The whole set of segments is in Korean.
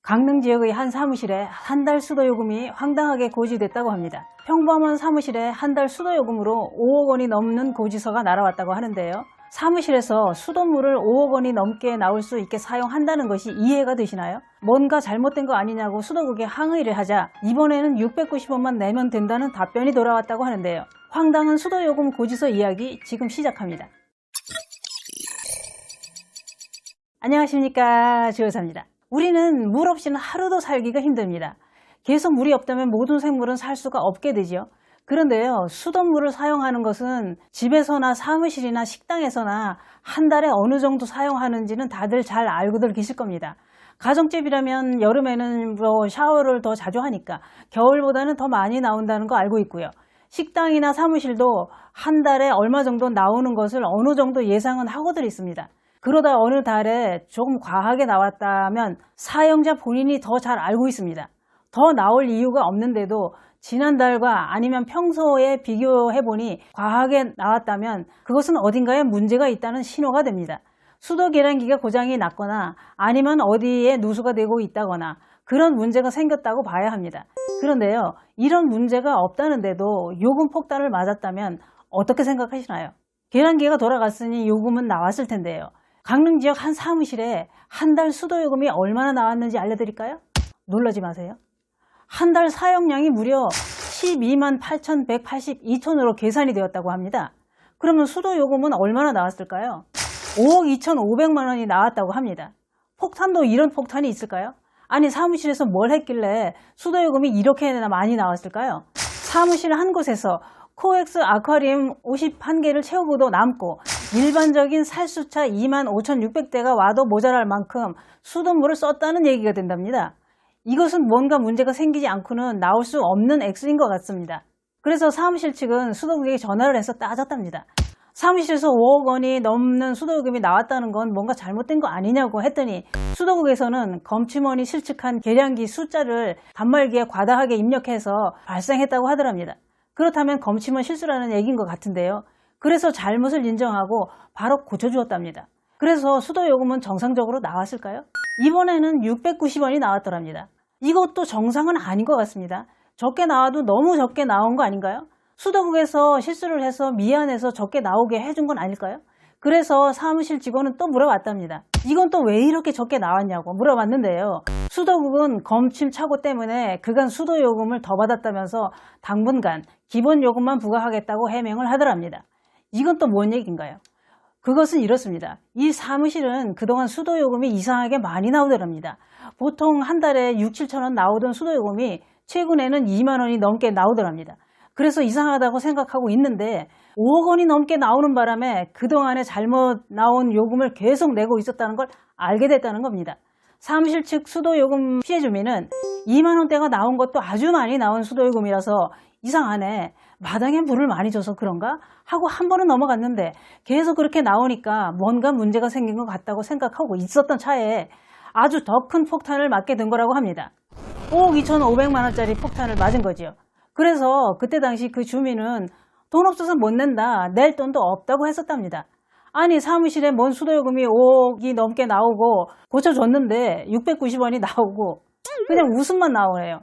강릉 지역의 한 사무실에 한 달 수도요금이 황당하게 고지됐다고 합니다. 평범한 사무실에 한 달 수도요금으로 5억 원이 넘는 고지서가 날아왔다고 하는데요. 사무실에서 수돗물을 5억 원이 넘게 나올 수 있게 사용한다는 것이 이해가 되시나요? 뭔가 잘못된 거 아니냐고 수도국에 항의를 하자 이번에는 690원만 내면 된다는 답변이 돌아왔다고 하는데요. 황당한 수도요금 고지서 이야기 지금 시작합니다. 안녕하십니까, 주여사입니다. 우리는 물 없이는 하루도 살기가 힘듭니다. 계속 물이 없다면 모든 생물은 살 수가 없게 되죠. 그런데요, 수돗물을 사용하는 것은 집에서나 사무실이나 식당에서나 한 달에 어느 정도 사용하는지는 다들 잘 알고들 계실 겁니다. 가정집이라면 여름에는 샤워를 더 자주 하니까 겨울보다는 더 많이 나온다는 거 알고 있고요. 식당이나 사무실도 한 달에 얼마 정도 나오는 것을 어느 정도 예상은 하고들 있습니다. 그러다 어느 달에 조금 과하게 나왔다면 사용자 본인이 더 잘 알고 있습니다. 더 나올 이유가 없는데도 지난달과 아니면 평소에 비교해보니 과하게 나왔다면 그것은 어딘가에 문제가 있다는 신호가 됩니다. 수도 계량기가 고장이 났거나 아니면 어디에 누수가 되고 있다거나 그런 문제가 생겼다고 봐야 합니다. 그런데요, 이런 문제가 없다는데도 요금 폭탄을 맞았다면 어떻게 생각하시나요? 계량기가 돌아갔으니 요금은 나왔을 텐데요. 강릉 지역 한 사무실에 한 달 수도요금이 얼마나 나왔는지 알려드릴까요? 놀라지 마세요. 한 달 사용량이 무려 12만 8,182톤으로 계산이 되었다고 합니다. 그러면 수도요금은 얼마나 나왔을까요? 5억 2,500만 원이 나왔다고 합니다. 폭탄도 이런 폭탄이 있을까요? 아니, 사무실에서 뭘 했길래 수도요금이 이렇게나 많이 나왔을까요? 사무실 한 곳에서 코엑스 아쿠아리움 51개를 채우고도 남고 일반적인 살수차 25,600대가 와도 모자랄 만큼 수돗물을 썼다는 얘기가 된답니다. 이것은 뭔가 문제가 생기지 않고는 나올 수 없는 액수인 것 같습니다. 그래서 사무실 측은 수도국에게 전화를 해서 따졌답니다. 사무실에서 5억 원이 넘는 수도요금이 나왔다는 건 뭔가 잘못된 거 아니냐고 했더니 수도국에서는 검침원이 실측한 계량기 숫자를 단말기에 과다하게 입력해서 발생했다고 하더랍니다. 그렇다면 검침원 실수라는 얘기인 것 같은데요. 그래서 잘못을 인정하고 바로 고쳐주었답니다. 그래서 수도요금은 정상적으로 나왔을까요? 이번에는 690원이 나왔더랍니다. 이것도 정상은 아닌 것 같습니다. 적게 나와도 너무 적게 나온 거 아닌가요? 수도국에서 실수를 해서 미안해서 적게 나오게 해준 건 아닐까요? 그래서 사무실 직원은 또 물어봤답니다. 이건 또 왜 이렇게 적게 나왔냐고 물어봤는데요. 수도국은 검침 착오 때문에 그간 수도요금을 더 받았다면서 당분간 기본요금만 부과하겠다고 해명을 하더랍니다. 이건 또 뭔 얘기인가요? 그것은 이렇습니다. 이 사무실은 그동안 수도요금이 이상하게 많이 나오더랍니다. 보통 한 달에 6, 7천 원 나오던 수도요금이 최근에는 2만 원이 넘게 나오더랍니다. 그래서 이상하다고 생각하고 있는데 5억 원이 넘게 나오는 바람에 그동안에 잘못 나온 요금을 계속 내고 있었다는 걸 알게 됐다는 겁니다. 사무실 측 수도요금 피해 주민은 2만 원대가 나온 것도 아주 많이 나온 수도요금이라서 이상하네, 마당에 물을 많이 줘서 그런가? 하고 한 번은 넘어갔는데 계속 그렇게 나오니까 뭔가 문제가 생긴 것 같다고 생각하고 있었던 차에 아주 더 큰 폭탄을 맞게 된 거라고 합니다. 5억 2,500만 원짜리 폭탄을 맞은 거지요. 그래서 그때 당시 그 주민은 돈 없어서 못 낸다, 낼 돈도 없다고 했었답니다. 아니, 사무실에 뭔 수도요금이 5억이 넘게 나오고 고쳐줬는데 690원이 나오고 그냥 웃음만 나오네요.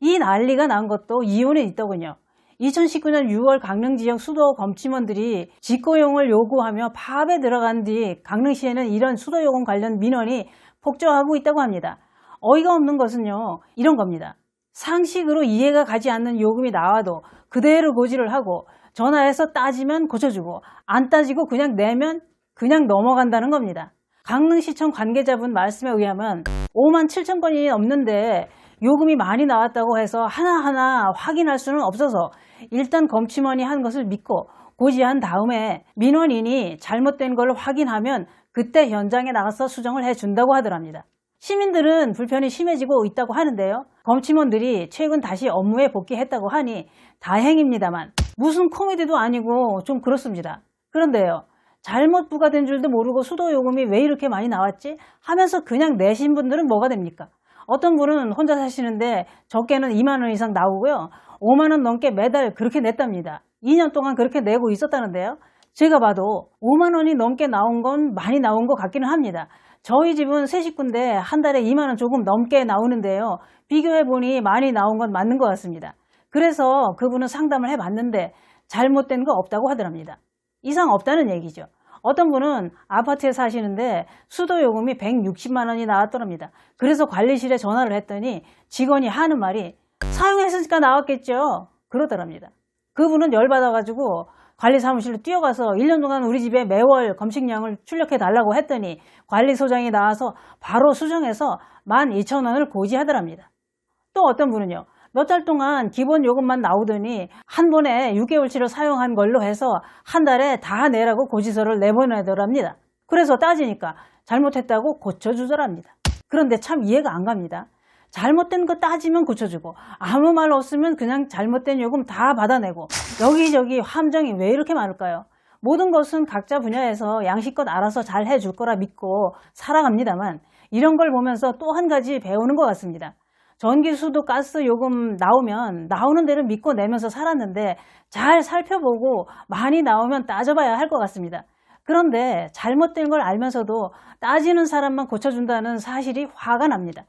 이 난리가 난 것도 이유는 있더군요. 2019년 6월 강릉 지역 수도 검침원들이 직고용을 요구하며 파업에 들어간 뒤 강릉시에는 이런 수도요금 관련 민원이 폭주하고 있다고 합니다. 어이가 없는 것은요, 이런 겁니다. 상식으로 이해가 가지 않는 요금이 나와도 그대로 고지를 하고 전화해서 따지면 고쳐주고 안 따지고 그냥 내면 그냥 넘어간다는 겁니다. 강릉시청 관계자분 말씀에 의하면 5만 7천 건이 넘는데 요금이 많이 나왔다고 해서 하나하나 확인할 수는 없어서 일단 검침원이 한 것을 믿고 고지한 다음에 민원인이 잘못된 걸 확인하면 그때 현장에 나가서 수정을 해준다고 하더랍니다. 시민들은 불편이 심해지고 있다고 하는데요. 검침원들이 최근 다시 업무에 복귀했다고 하니 다행입니다만 무슨 코미디도 아니고 좀 그렇습니다. 그런데요, 잘못 부과된 줄도 모르고 수도요금이 왜 이렇게 많이 나왔지? 하면서 그냥 내신 분들은 뭐가 됩니까? 어떤 분은 혼자 사시는데 적게는 2만 원 이상 나오고요. 5만 원 넘게 매달 그렇게 냈답니다. 2년 동안 그렇게 내고 있었다는데요. 제가 봐도 5만 원이 넘게 나온 건 많이 나온 것 같기는 합니다. 저희 집은 세 식구인데 한 달에 2만 원 조금 넘게 나오는데요. 비교해보니 많이 나온 건 맞는 것 같습니다. 그래서 그분은 상담을 해봤는데 잘못된 거 없다고 하더랍니다. 이상 없다는 얘기죠. 어떤 분은 아파트에 사시는데 수도요금이 160만 원이 나왔더랍니다. 그래서 관리실에 전화를 했더니 직원이 하는 말이 사용했으니까 나왔겠죠. 그러더랍니다. 그분은 열받아가지고 관리사무실로 뛰어가서 1년 동안 우리 집에 매월 검식량을 출력해 달라고 했더니 관리소장이 나와서 바로 수정해서 12,000원을 고지하더랍니다. 또 어떤 분은요. 몇 달 동안 기본 요금만 나오더니 한 번에 6개월치를 사용한 걸로 해서 한 달에 다 내라고 고지서를 내보내더랍니다. 그래서 따지니까 잘못했다고 고쳐주더랍니다. 그런데 참 이해가 안 갑니다. 잘못된 거 따지면 고쳐주고 아무 말 없으면 그냥 잘못된 요금 다 받아내고 여기저기 함정이 왜 이렇게 많을까요? 모든 것은 각자 분야에서 양식껏 알아서 잘 해줄 거라 믿고 살아갑니다만 이런 걸 보면서 또 한 가지 배우는 것 같습니다. 전기, 수도, 가스 요금 나오면 나오는 대로 믿고 내면서 살았는데 잘 살펴보고 많이 나오면 따져봐야 할 것 같습니다. 그런데 잘못된 걸 알면서도 따지는 사람만 고쳐준다는 사실이 화가 납니다.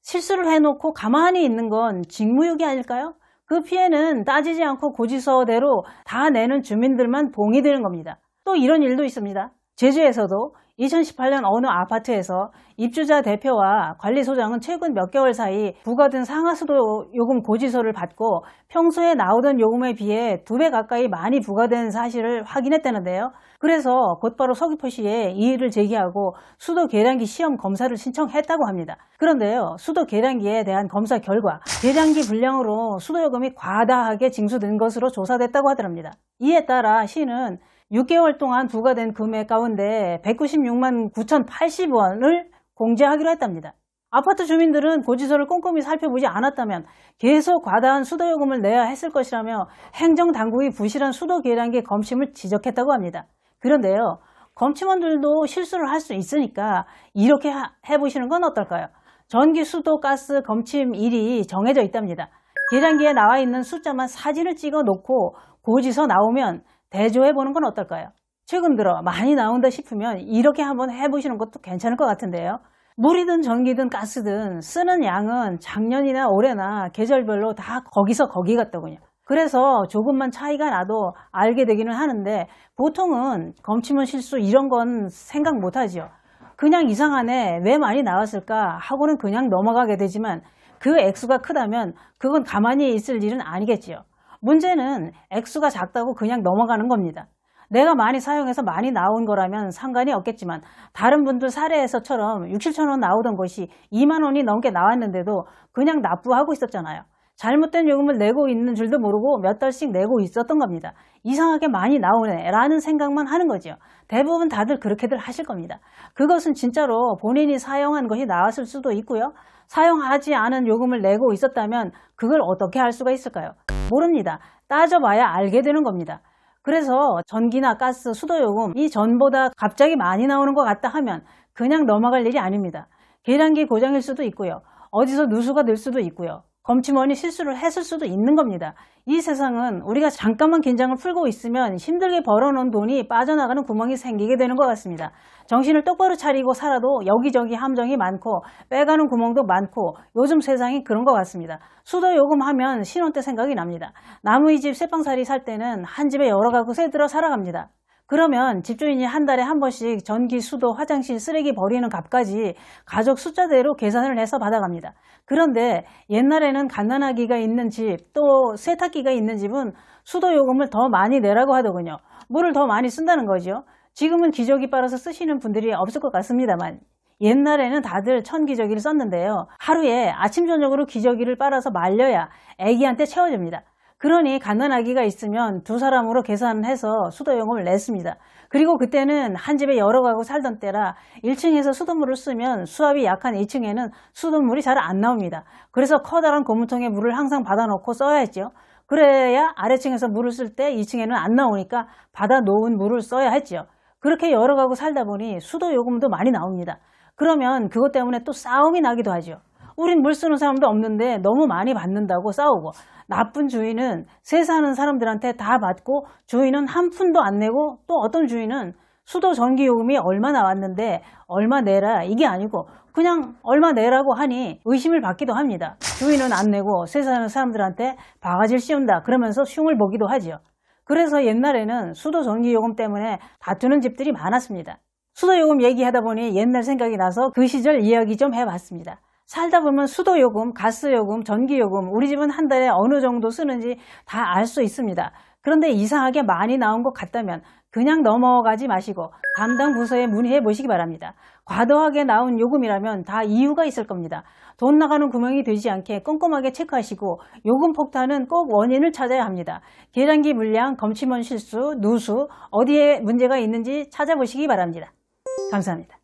실수를 해놓고 가만히 있는 건 직무유기 아닐까요? 그 피해는 따지지 않고 고지서대로 다 내는 주민들만 봉이 되는 겁니다. 또 이런 일도 있습니다. 제주에서도 2018년 어느 아파트에서 입주자 대표와 관리소장은 최근 몇 개월 사이 부과된 상하수도 요금 고지서를 받고 평소에 나오던 요금에 비해 2배 가까이 많이 부과된 사실을 확인했다는데요. 그래서 곧바로 서귀포시에 이의를 제기하고 수도 계량기 시험 검사를 신청했다고 합니다. 그런데요, 수도 계량기에 대한 검사 결과 계량기 불량으로 수도요금이 과다하게 징수된 것으로 조사됐다고 하더랍니다. 이에 따라 시는 6개월 동안 부과된 금액 가운데 196만 9,080원을 공제하기로 했답니다. 아파트 주민들은 고지서를 꼼꼼히 살펴보지 않았다면 계속 과다한 수도요금을 내야 했을 것이라며 행정당국이 부실한 수도 계량기 검침을 지적했다고 합니다. 그런데요, 검침원들도 실수를 할 수 있으니까 이렇게 해보시는 건 어떨까요? 전기, 수도, 가스 검침일이 정해져 있답니다. 계량기에 나와 있는 숫자만 사진을 찍어 놓고 고지서 나오면 대조해보는 건 어떨까요? 최근 들어 많이 나온다 싶으면 이렇게 한번 해보시는 것도 괜찮을 것 같은데요. 물이든 전기든 가스든 쓰는 양은 작년이나 올해나 계절별로 다 거기서 거기 같더군요. 그래서 조금만 차이가 나도 알게 되기는 하는데 보통은 검침원 실수 이런 건 생각 못하죠. 그냥 이상하네, 왜 많이 나왔을까 하고는 그냥 넘어가게 되지만 그 액수가 크다면 그건 가만히 있을 일은 아니겠지요. 문제는 액수가 작다고 그냥 넘어가는 겁니다. 내가 많이 사용해서 많이 나온 거라면 상관이 없겠지만 다른 분들 사례에서처럼 6, 7천 원 나오던 것이 2만 원이 넘게 나왔는데도 그냥 납부하고 있었잖아요. 잘못된 요금을 내고 있는 줄도 모르고 몇 달씩 내고 있었던 겁니다. 이상하게 많이 나오네 라는 생각만 하는 거죠. 대부분 다들 그렇게들 하실 겁니다. 그것은 진짜로 본인이 사용한 것이 나왔을 수도 있고요. 사용하지 않은 요금을 내고 있었다면 그걸 어떻게 할 수가 있을까요? 모릅니다. 따져봐야 알게 되는 겁니다. 그래서 전기나 가스, 수도요금이 전보다 갑자기 많이 나오는 것 같다 하면 그냥 넘어갈 일이 아닙니다. 계량기 고장일 수도 있고요. 어디서 누수가 될 수도 있고요. 검침원이 실수를 했을 수도 있는 겁니다. 이 세상은 우리가 잠깐만 긴장을 풀고 있으면 힘들게 벌어놓은 돈이 빠져나가는 구멍이 생기게 되는 것 같습니다. 정신을 똑바로 차리고 살아도 여기저기 함정이 많고 빼가는 구멍도 많고 요즘 세상이 그런 것 같습니다. 수도요금 하면 신혼 때 생각이 납니다. 나무의 집 새빵살이 살 때는 한 집에 여러 가구 새들어 살아갑니다. 그러면 집주인이 한 달에 한 번씩 전기, 수도, 화장실, 쓰레기 버리는 값까지 가족 숫자대로 계산을 해서 받아갑니다. 그런데 옛날에는 갓난아기가 있는 집, 또 세탁기가 있는 집은 수도요금을 더 많이 내라고 하더군요. 물을 더 많이 쓴다는 거죠. 지금은 기저귀 빨아서 쓰시는 분들이 없을 것 같습니다만 옛날에는 다들 천기저귀를 썼는데요. 하루에 아침 저녁으로 기저귀를 빨아서 말려야 아기한테 채워줍니다. 그러니 갓난아기가 있으면 두 사람으로 계산해서 수도요금을 냈습니다. 그리고 그때는 한 집에 여러 가구 살던 때라 1층에서 수돗물을 쓰면 수압이 약한 2층에는 수돗물이 잘 안 나옵니다. 그래서 커다란 고무통에 물을 항상 받아놓고 써야 했죠. 그래야 아래층에서 물을 쓸 때 2층에는 안 나오니까 받아 놓은 물을 써야 했죠. 그렇게 여러 가구 살다 보니 수도요금도 많이 나옵니다. 그러면 그것 때문에 또 싸움이 나기도 하죠. 우린 물 쓰는 사람도 없는데 너무 많이 받는다고 싸우고 나쁜 주인은 세 사는 사람들한테 다 받고 주인은 한 푼도 안 내고 또 어떤 주인은 수도 전기요금이 얼마 나왔는데 얼마 내라 이게 아니고 그냥 얼마 내라고 하니 의심을 받기도 합니다. 주인은 안 내고 세사는 사람들한테 바가지를 씌운다 그러면서 흉을 보기도 하지요. 그래서 옛날에는 수도 전기요금 때문에 다투는 집들이 많았습니다. 수도요금 얘기하다 보니 옛날 생각이 나서 그 시절 이야기 좀 해봤습니다. 살다 보면 수도요금, 가스요금, 전기요금 우리 집은 한 달에 어느 정도 쓰는지 다 알 수 있습니다. 그런데 이상하게 많이 나온 것 같다면 그냥 넘어가지 마시고 담당 부서에 문의해 보시기 바랍니다. 과도하게 나온 요금이라면 다 이유가 있을 겁니다. 돈 나가는 구멍이 되지 않게 꼼꼼하게 체크하시고 요금 폭탄은 꼭 원인을 찾아야 합니다. 계량기 불량, 검침원 실수, 누수, 어디에 문제가 있는지 찾아보시기 바랍니다. 감사합니다.